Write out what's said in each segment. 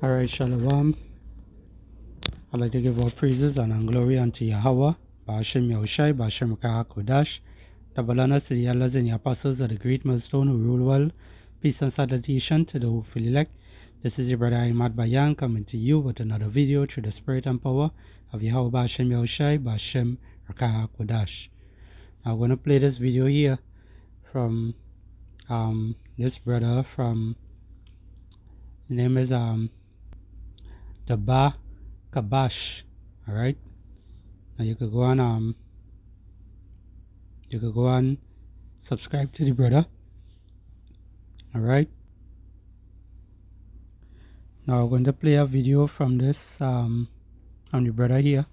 Alright, Shalom. I'd like to give all praises and glory unto Yahweh, Ba'ashem Yahushai, Ba'ashem Kodash, the Balanas, the elders, and the apostles of the great millstone who rule well. Peace and salutation to the hopeful elect. This is your brother Ahmad Bayan coming to you with another video through the spirit and power of Yahweh Ba'ashem Yahushai, Ba'ashem Kodash. I'm going to play this video here from this brother from, his name is Daba Kabash. Alright, now you could go on subscribe to the brother. Alright, now I'm going to play a video from this on the brother here.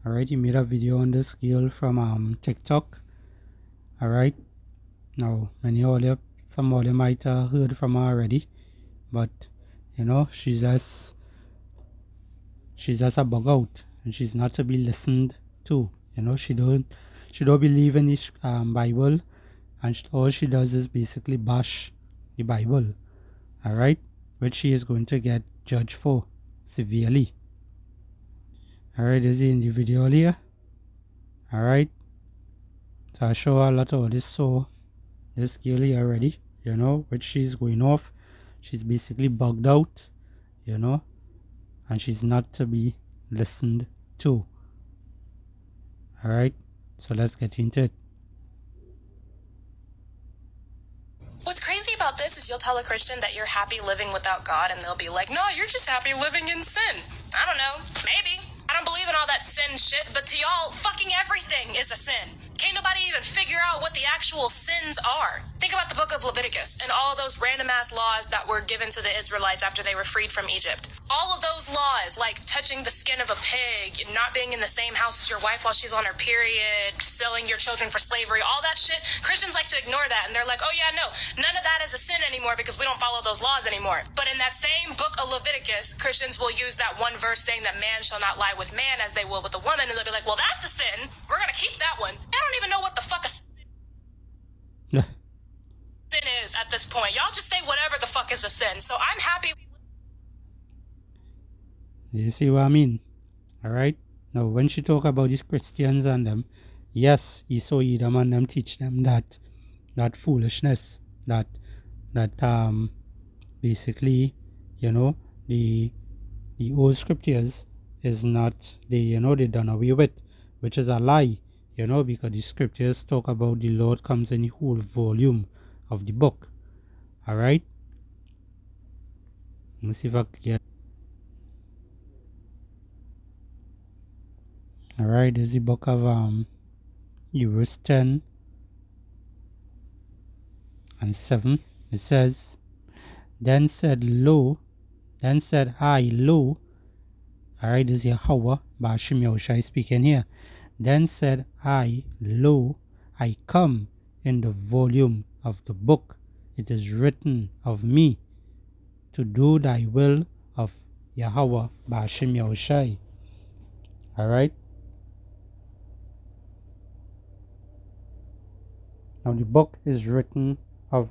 Alright, he made a video on this girl from TikTok. Alright, now some of you might have heard from her already, but you know, she's just a bug out, and she's not to be listened to. You know, she don't believe in this Bible, and all she does is basically bash the Bible. Alright, which she is going to get judged for severely. Alright, this is in the video here. Alright, so I show a lot of this this girl here already, you know, which she's going off. She's basically bugged out, you know, and she's not to be listened to. Alright, so let's get into it. What's crazy about this is you'll tell a Christian that you're happy living without God, and they'll be like, no, you're just happy living in sin. I don't know, maybe. I don't believe in all that sin shit, but to y'all, fucking everything is a sin. Can't nobody even figure out what the actual sins are. Think about the book of Leviticus and all of those random ass laws that were given to the Israelites after they were freed from Egypt. All of those laws, like touching the skin of a pig, not being in the same house as your wife while she's on her period, selling your children for slavery, all that shit, Christians like to ignore that, and they're like, oh yeah, no, none of that is a sin anymore because we don't follow those laws anymore. But in that same book of Leviticus, Christians will use that one verse saying that man shall not lie with man as they will with a woman, and they'll be like, well, that's a sin. We're gonna keep that one. I don't even know what the fuck a sin is at this point. Y'all just say whatever the fuck is a sin. So I'm happy. You see what I mean? Alright, now when she talk about these Christians and them, yes, Esau Edom and them teach them that foolishness, that basically, you know, the old scriptures is not, they done away with, which is a lie, you know, because the scriptures talk about the Lord comes in the whole volume of the book. Alright, let me see if I can get. Alright, this is the book of Hebrews 10 and 7. It says, Then said I, lo. Alright, this is Yahweh Ba'ashem Yahushai speaking here. Then said I, lo, I come in the volume of the book. It is written of me to do thy will of Yahweh Ba'ashem Yahushai. Alright. Now the book is written of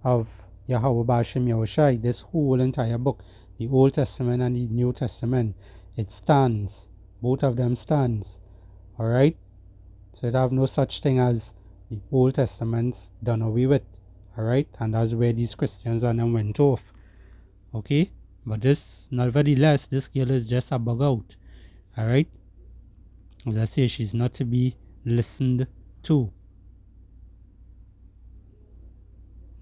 Yahweh Ba'ashem Yahushai. This whole entire book, the Old Testament and the New Testament, it stands. Both of them stands. Alright? So it have no such thing as the Old Testament's done away with. Alright? And that's where these Christians and them went off. Okay? But this, nevertheless, this girl is just a bug out. Alright? As I say, she's not to be listened to.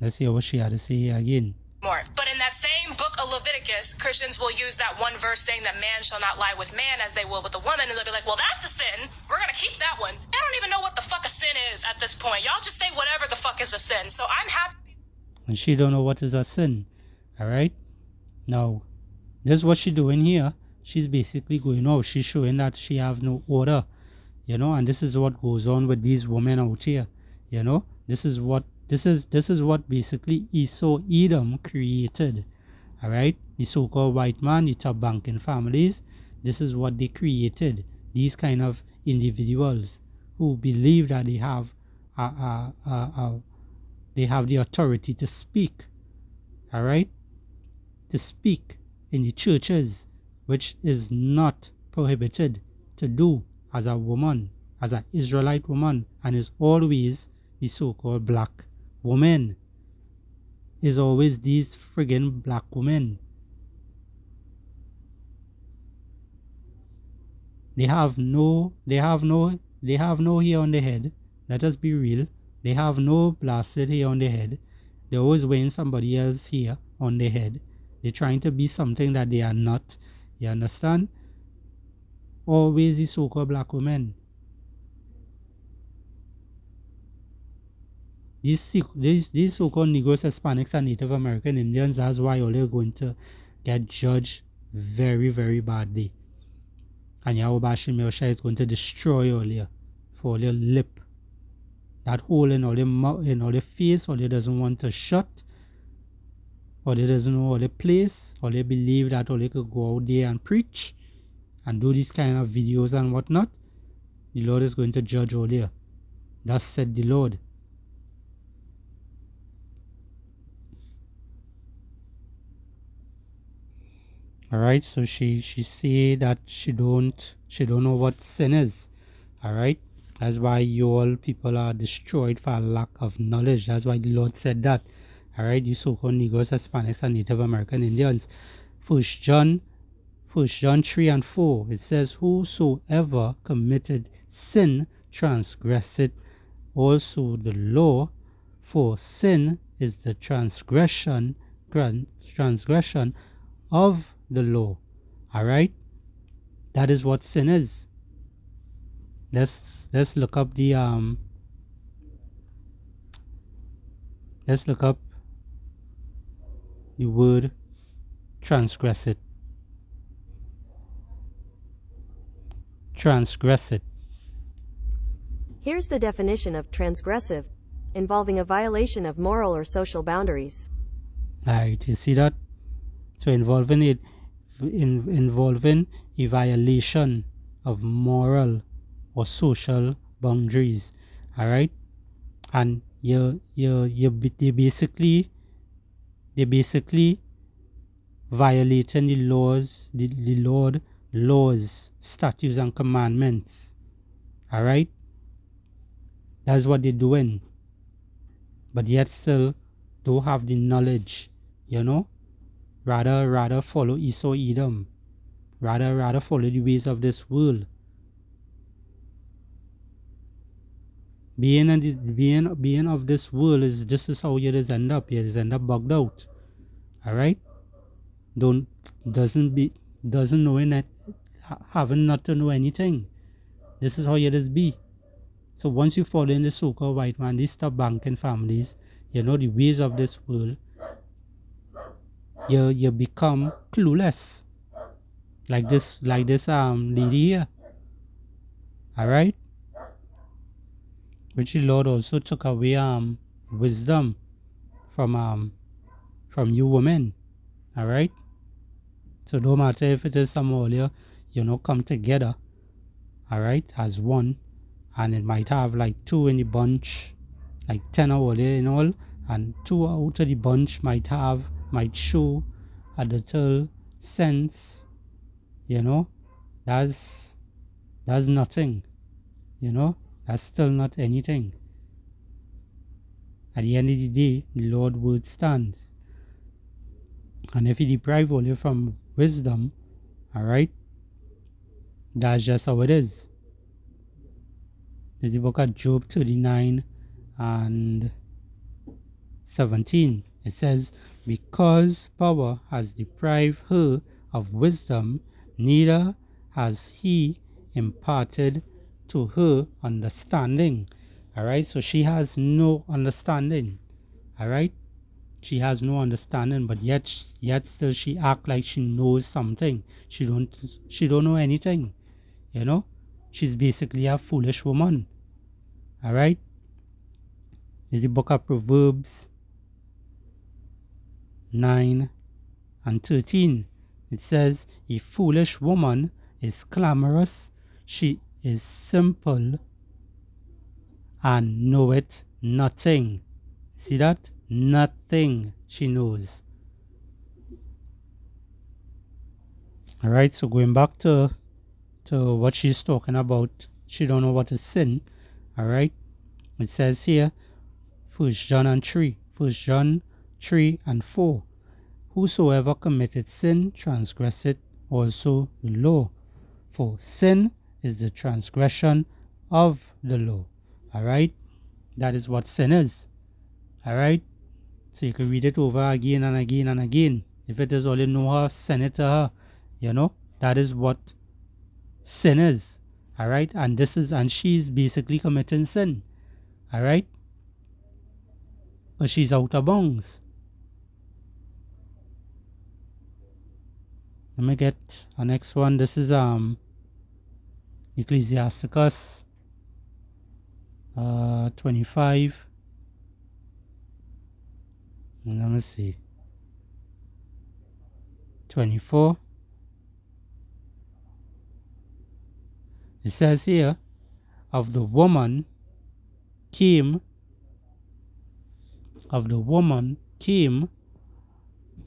Let's see what she had to say again. More. But in that same book of Leviticus, Christians will use that one verse saying that man shall not lie with man as they will with a woman, and they'll be like, well, that's a sin. We're gonna keep that one. I don't even know what the fuck a sin is at this point. Y'all just say whatever the fuck is a sin. So I'm happy. And she don't know what is a sin. Alright? Now, this is what she doing here. She's basically going out. She's showing that she have no order. You know, and this is what goes on with these women out here. You know, this is what basically Esau Edom created. Alright? The so-called white man, the top banking families, this is what they created. These kind of individuals who believe that they have the authority to speak. Alright? To speak in the churches, which is not prohibited to do as a woman, as an Israelite woman, and is always the so-called black woman. Is always these friggin' black women. They have no hair on their head. Let us be real. They have no blasted hair on their head. They're always wearing somebody else's hair on their head. They're trying to be something that they are not. You understand? Always the so-called black women. These so-called Negroes, Hispanics, and Native American Indians, that's why all they're going to get judged very, very badly. And Yahweh Shemelsha is going to destroy all your, for all your lip. That hole in all your mouth, in all your face, all they doesn't want to shut. All they doesn't know all the place. All they believe that all they could go out there and preach and do these kind of videos and whatnot. The Lord is going to judge all there. Thus said the Lord. Alright, so she say that she don't know what sin is. Alright, that's why you all people are destroyed for a lack of knowledge. That's why the Lord said that. Alright, you so-called Negroes, Hispanics, and Native American Indians. 1 John 3 and 4, it says, whosoever committed sin transgresseth also the law, for sin is the transgression of the law. Alright, that is what sin is. Let's look up the word transgress it. Here's the definition of transgressive: involving a violation of moral or social boundaries. Right, you see that? So involving a violation of moral or social boundaries. Alright? And they basically violating the laws, the Lord laws, statutes and commandments. Alright? That's what they're doing. But yet still don't have the knowledge, you know? Rather follow Esau Edom. Rather follow the ways of this world. Being of this world is just as how you just end up. You just end up bugged out. Alright? Doesn't knowing that, having not to know anything. This is how you just be. So once you fall in the so-called white man, these stop banking families, you know the ways of this world, you become clueless. Like this lady here. Alright? Which the Lord also took away wisdom from you women. Alright? So no matter if it is some earlier, come together, alright, as one, and it might have like 2 in the bunch, like 10 or earlier in all, and 2 out of the bunch might show a little sense, that's nothing, that's still not anything. At the end of the day, the Lord's word stands. And if you deprive only from wisdom, alright, that's just how it is. There's the book of Job 39 and 17. It says, because power has deprived her of wisdom, neither has he imparted to her understanding. Alright, so she has no understanding. Alright, she has no understanding, but yet still she act like she knows something. She don't know anything. She's basically a foolish woman. Alright, in the book of Proverbs 9 and 13, it says, a foolish woman is clamorous, she is simple and knoweth nothing. See that? Nothing she knows. Alright, so going back to what she's talking about, she don't know what is sin. Alright, it says here, 1 John and 3, 1 John 3 and 4. Whosoever committed sin transgresseth also the law, for sin is the transgression of the law. Alright, that is what sin is. Alright, so you can read it over again and again and again. If it is all you know her, send it to her. You know, that is what sin is. Alright, and she's basically committing sin. Alright, but she's out of bounds. Let me get our next one. This is Ecclesiasticus 25. And let me see. 24. It says here, of the woman came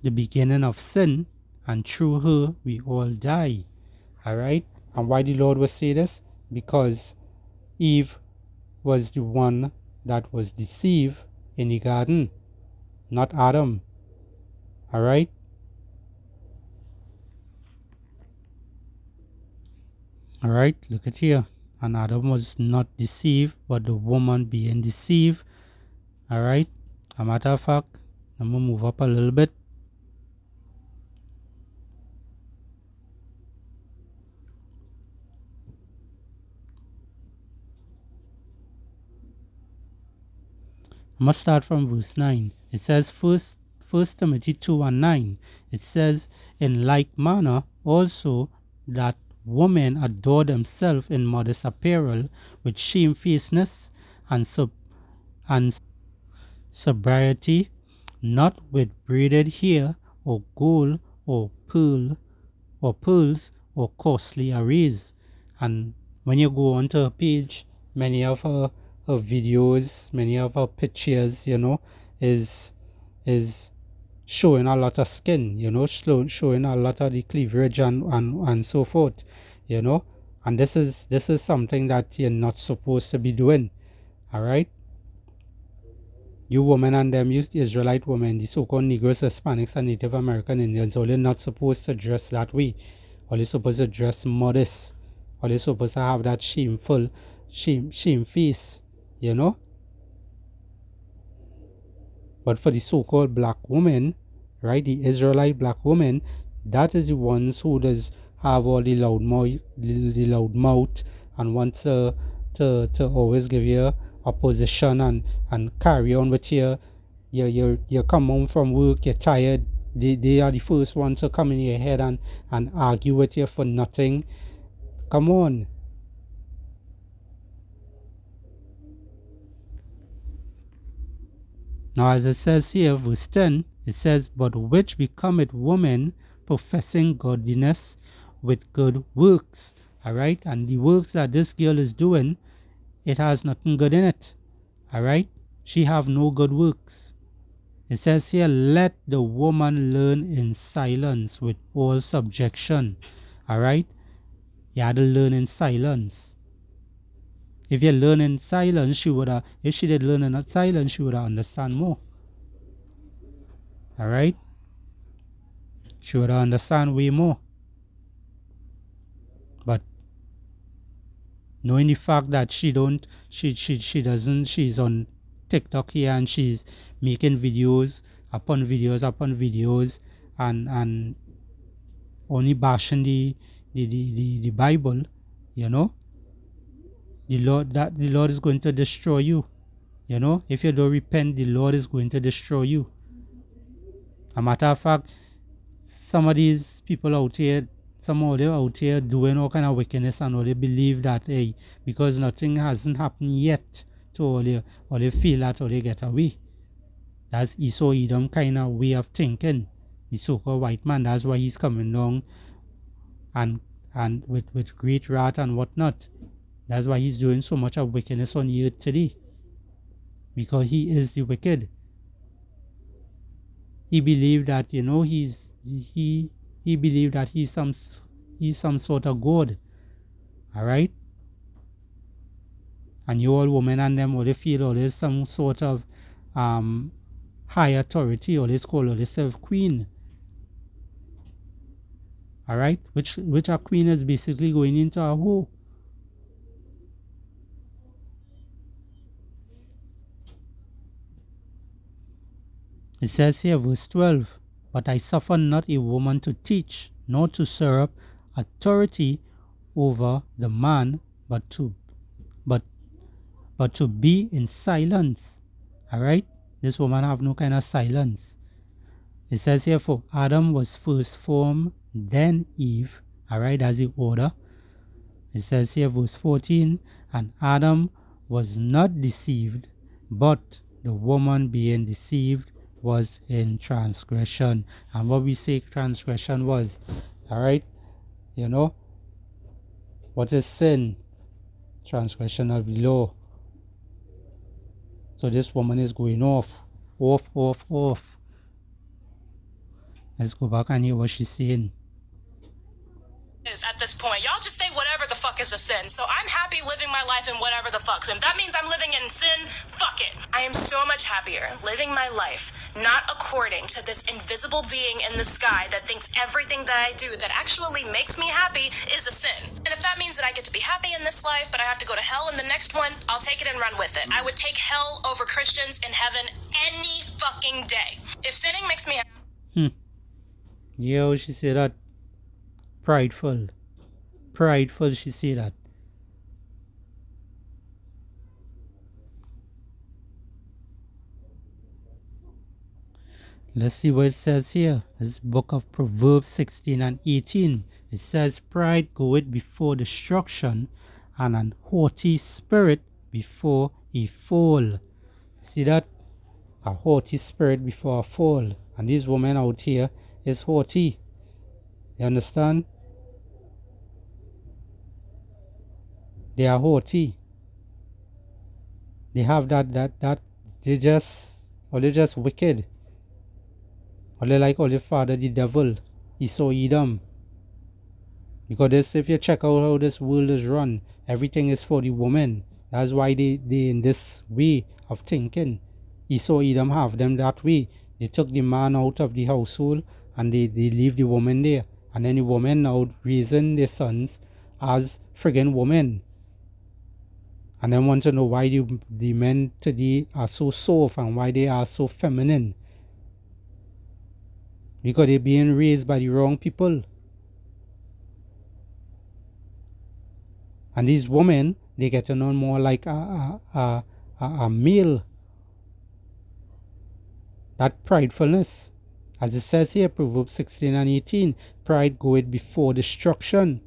the beginning of sin, and through her we all die. Alright? And why the Lord would say this? Because Eve was the one that was deceived in the garden, not Adam. Alright? Alright, look at here. And Adam was not deceived, but the woman being deceived. Alright? A matter of fact, I'm going to move up a little bit. I must start from verse 9. It says, 1 Timothy 2 and 9. It says, in like manner also that women adore themselves in modest apparel, with shamefacedness and sobriety, not with braided hair, or gold, or pearls, or costly arrays. And when you go onto her page, many of her videos, many of her pictures, you know, is showing a lot of skin, you know, showing a lot of the cleavage and so forth, you know. And this is something that you're not supposed to be doing. Alright? You women and them, you Israelite women, the so-called Negroes, Hispanics, and Native American Indians, all you're not supposed to dress that way. All you're supposed to dress modest. All you're supposed to have that shame face, you know. But for the so-called black woman, right, the Israelite black woman, that is the ones who does have all the loud mouth and wants to always give you a position and carry on with you come home from work, you're tired. They are the first ones to come in your head and argue with you for nothing. Come on. Now, as it says here, verse 10, it says, but which becometh woman professing godliness with good works. Alright? And the works that this girl is doing, it has nothing good in it. Alright? She have no good works. It says here, let the woman learn in silence with all subjection. Alright? You had to learn in silence. If you learn in silence, if she did learn in silence, she would understand more. Alright? She would understand way more. But knowing the fact that she's on TikTok here and she's making videos upon videos and only bashing the Bible, you know, the Lord is going to destroy you. You know, if you don't repent, the Lord is going to destroy you. A matter of fact, some of these people out here, some of them out here doing all kind of wickedness and all they believe that, hey, because nothing hasn't happened yet, so all they feel that all they get away. That's Esau Edom kind of way of thinking. The so-called white man, that's why he's coming down and with great wrath and whatnot. That's why he's doing so much of wickedness on the earth today. Because he is the wicked. He believed that, you know, he believed that he's some he's some sort of god. Alright? And you all women and them, or they feel, or there's some sort of high authority, or they call themselves queen. Alright? Which a queen is basically going into a whore. It says here, verse 12, but I suffer not a woman to teach, nor to usurp authority over the man, but to be in silence. Alright? This woman have no kind of silence. It says here, for Adam was first formed, then Eve. Alright, that's the order. It says here, verse 14, and Adam was not deceived, but the woman being deceived was in transgression. And what we say transgression was, alright, you know, what is sin? Transgression of the law. So this woman is going off. Let's go back and hear what she's saying. At this point, y'all just say whatever the fuck is a sin. So I'm happy living my life in whatever the fuck's in. That means I'm living in sin. Fuck it. I am so much happier living my life not according to this invisible being in the sky that thinks everything that I do that actually makes me happy is a sin. And if that means that I get to be happy in this life, but I have to go to hell in the next one, I'll take it and run with it. I would take hell over Christians in heaven any fucking day. If sinning makes me happy. Yo, she said that. Prideful, she said that. Let's see what it says here. This book of Proverbs 16 and 18. It says, pride goeth before destruction, and an haughty spirit before a fall. See that? A haughty spirit before a fall. And this woman out here is haughty. You understand? They are haughty. They have that they're just wicked. Or they like all the father the devil, Esau Edom. Because this, if you check out how this world is run, everything is for the woman. That's why they in this way of thinking. Esau Edom have them that way. They took the man out of the household and they leave the woman there. And then the woman now raising their sons as friggin' women. And then want to know why the men today are so soft and why they are so feminine. Because they're being raised by the wrong people. And these women, they get to know more like a male. That pridefulness. As it says here, Proverbs 16 and 18, pride goeth before destruction,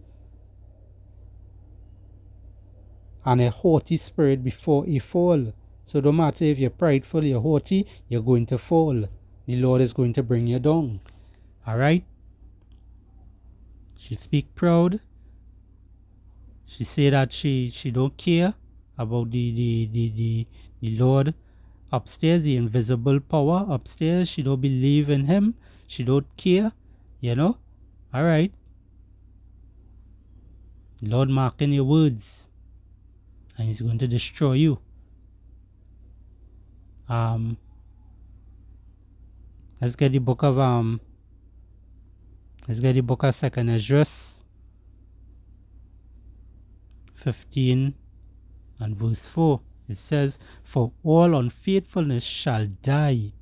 and a haughty spirit before a fall. So no matter if you're prideful, you're haughty, you're going to fall. The Lord is going to bring you down. Alright? She speak proud. She say that she don't care about the Lord upstairs, the invisible power upstairs. She don't believe in him. She don't care. You know? Alright. Lord marking your words. And he's going to destroy you. Let's get the book of 2nd Esdras 15 and verse 4. It says, for all unfaithfulness shall die.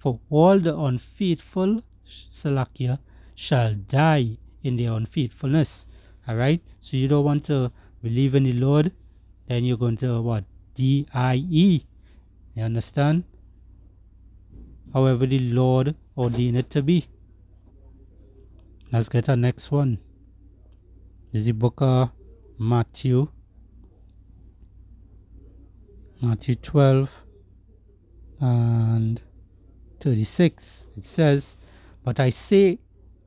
For all the unfaithful, Salakia, shall die in their unfaithfulness. Alright? So you don't want to believe in the Lord, then you're going to what? D-I-E. You understand? However the Lord ordained it to be. Let's get our next one. This is the book of Matthew 12 and 36. It says, but I say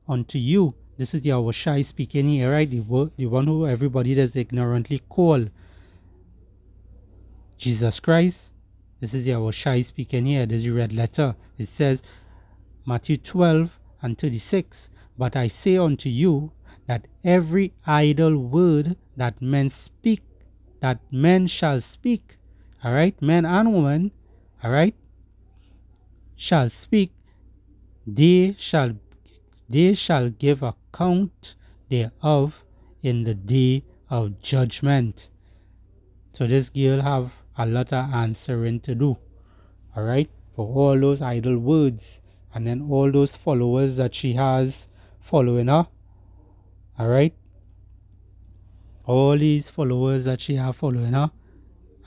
unto you, this is Yahweh Shai speaking here, right? The one who everybody does ignorantly call Jesus Christ. This is Yahweh Shai speaking here. This is the red letter. It says, Matthew 12 and 36. But I say unto you that every idle word that men speak, that men shall speak, all right, men and women, all right, shall speak, they shall give account thereof in the day of judgment. So this girl have a lot of answering to do, all right, for all those idle words, and then all those followers that she has following her, all right, all these followers that she have following her,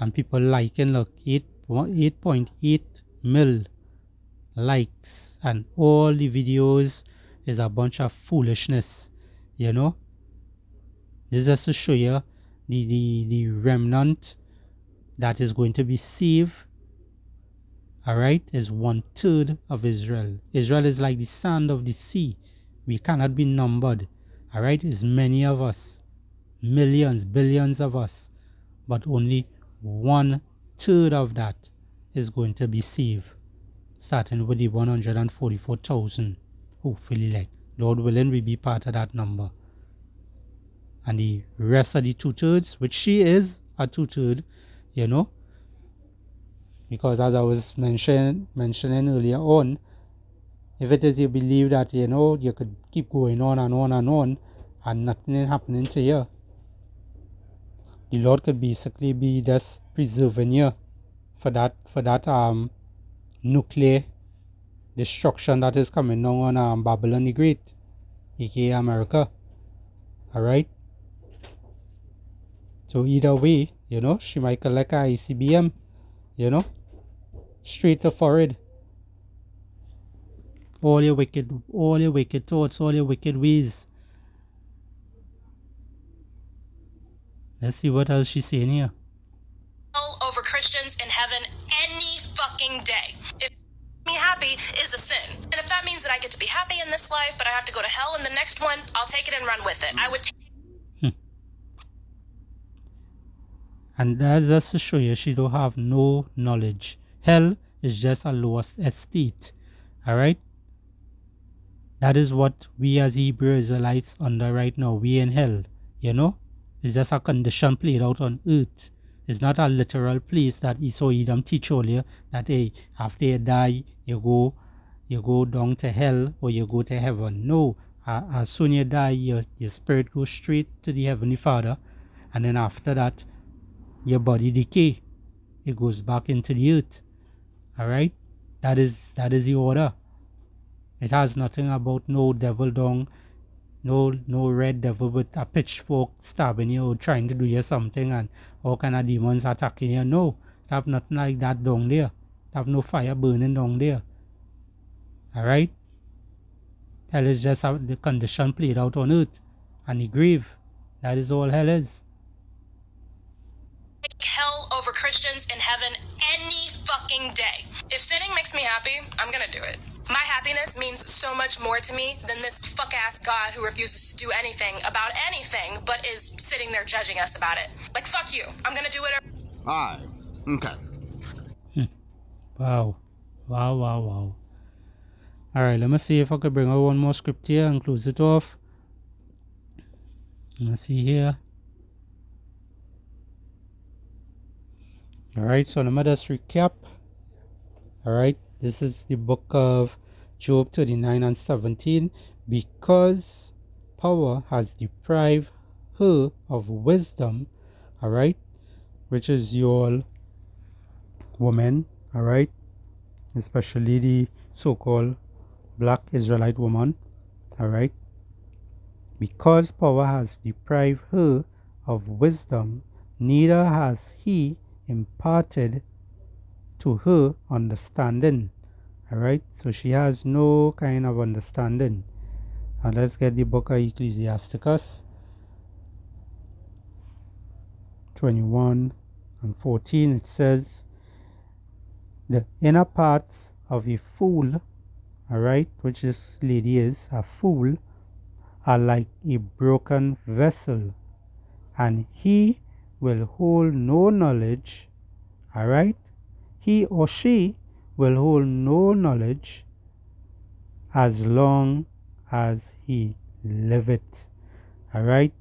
and people liking, look, 8.8 mil likes, and all the videos is a bunch of foolishness, you know. This is just to show you the remnant that is going to be saved, alright, is 1/3 of Israel. Israel is like the sand of the sea. We cannot be numbered, alright. It's many of us, millions, billions of us, but only 1/3 of that is going to be saved, starting with the 144,000. Hopefully, like, Lord willing, we be part of that number. And the rest of the 2/3, which she is a 2/3, you know, because as I was mentioning earlier on, if it is you believe that, you know, you could keep going on and on and on and nothing is happening to you, the Lord could basically be just preserving you for that nuclear destruction that is coming down on Babylon the Great, aka America. Alright? So either way, you know, she might collect a ICBM, you know, straight to forehead. All your wicked thoughts, all your wicked ways. Let's see what else she's saying here. Over Christians in heaven any fucking day. If me happy is a sin. And if that means that I get to be happy in this life, but I have to go to hell in the next one, I'll take it and run with it. I would And that's just to show you she don't have no knowledge. Hell is just a lower estate. Alright? That is what we as Hebrew Israelites under right now. We in hell. You know? It's just a condition played out on earth. It's not a literal place that Esau Edom teach earlier that hey, after you die you go down to hell or you go to heaven. No. As soon as you die, your spirit goes straight to the Heavenly Father, and then after that your body decay. It goes back into the earth. Alright? That is the order. It has nothing about no devil down, no red devil with a pitchfork stabbing you or trying to do you something and all kind of demons attacking you. No. It have nothing like that down there. It have no fire burning down there. Alright? Hell is just the condition played out on earth and the grave. That is all hell is. Hell over Christians in heaven any fucking day. If sinning makes me happy, I'm gonna do it. My happiness means so much more to me than this fuck-ass God who refuses to do anything about anything but is sitting there judging us about it. Like, fuck you. I'm gonna do whatever. Aye. Okay. Wow. Alright, let me see if I could bring out one more script here and close it off. Let's see here. Alright, so let me just recap. Alright, this is the book of Job 39 and 17. Because power has deprived her of wisdom, alright, which is your woman, alright, especially the so-called black Israelite woman, alright. Because power has deprived her of wisdom, neither has he imparted to her understanding. Alright, so she has no kind of understanding. And let's get the book of Ecclesiasticus 21 and 14. It says, the inner parts of a fool, alright, which this lady is, a fool, are like a broken vessel, and he will hold no knowledge, alright, he or she will hold no knowledge as long as he liveth. Alright,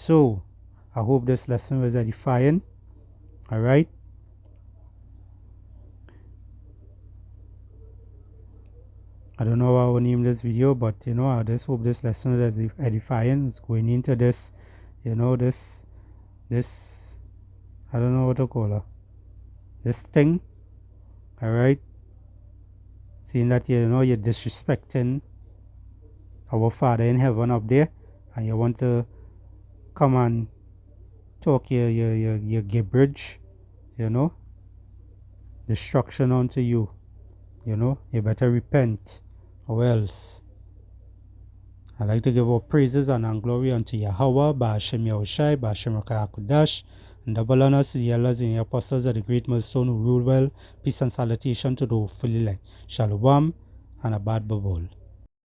so I hope this lesson was edifying. Alright, I don't know how I will name this video, but I just hope this lesson is edifying. It's going into this, this I don't know what to call her, this thing. Alright, seeing that you're disrespecting our Father in heaven up there, and you want to come and talk your gibberish, destruction unto you. You better repent, or else. I'd like to give all praises and glory unto Yahweh, Ba'ashem Yahushai, Ba'ashem Rakayakudash, and double honors to the elders and the apostles of the great millstone who rule well. Peace and salutation to the fully elect. Shalom and Abad Babol.